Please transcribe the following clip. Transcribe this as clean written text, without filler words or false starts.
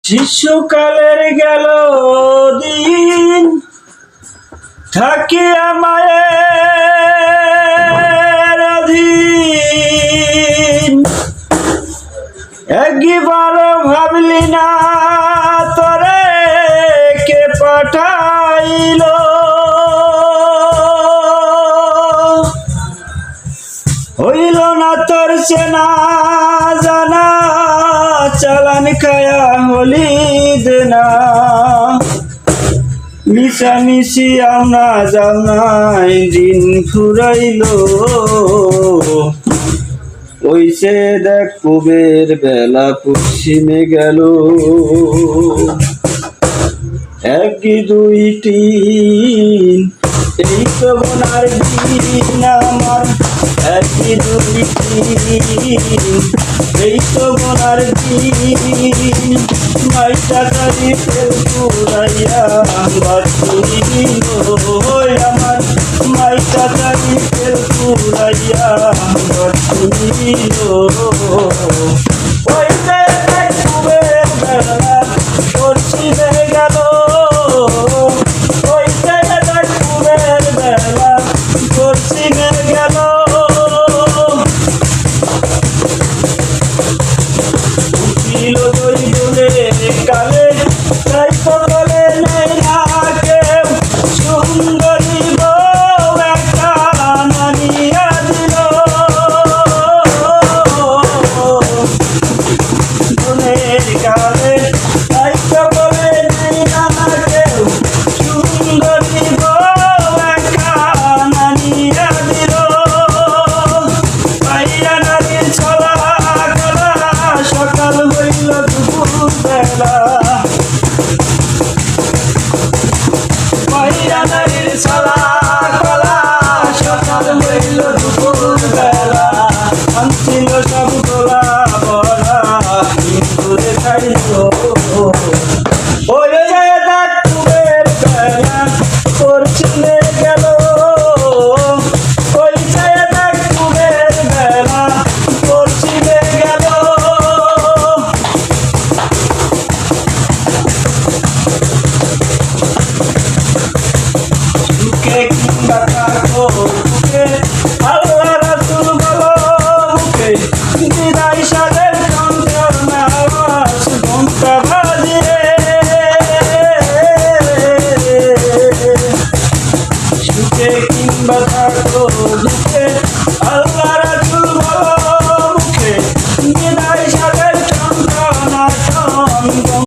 শিশুকালের গেল দিন থাকিয়া মায়ের অধীন, একবার ভাবলি না তোরে কে পাঠাইল। হইল না তোর চেনা জানা, চালান খায়া হলি দেনা। মিশামিশি আওনা জানাই দিন ফুরাইল, ওইসে দেখ কুবের বেলা পশ্চিমে গেল। এক দুই তিন এই তো বোনার দিন আমার, এক দুই তিন এই তো বোনার দিন। মাইটা তারি ফেল পুরাইয়া বাতুইল আমার, মাইটা তারি ফেল পুরাইয়া বাতুইল। ওই যে কুবের বেলা পশ্চিমে গেল, ওই যে কুবের বেলা পশ্চিমে গেল। উঠিল দৈবলে কালে তাই সকলে নেই না কেউ, সুন্দরী বউ একটা নামিয়া দিল। মনের কালে তাই সকলে নেই না কেউ, সুন্দরী বউ একটা নামিয়া দিল। পাইয়া নারীর ছলা গলা, সকাল হইল দুপুর বেলা। পাইয়া নারীর ছলা গলা, সকাল হইল দুপুর বেলা। আনছিল সব গোলা বলা, হিন্দুরে খাইল।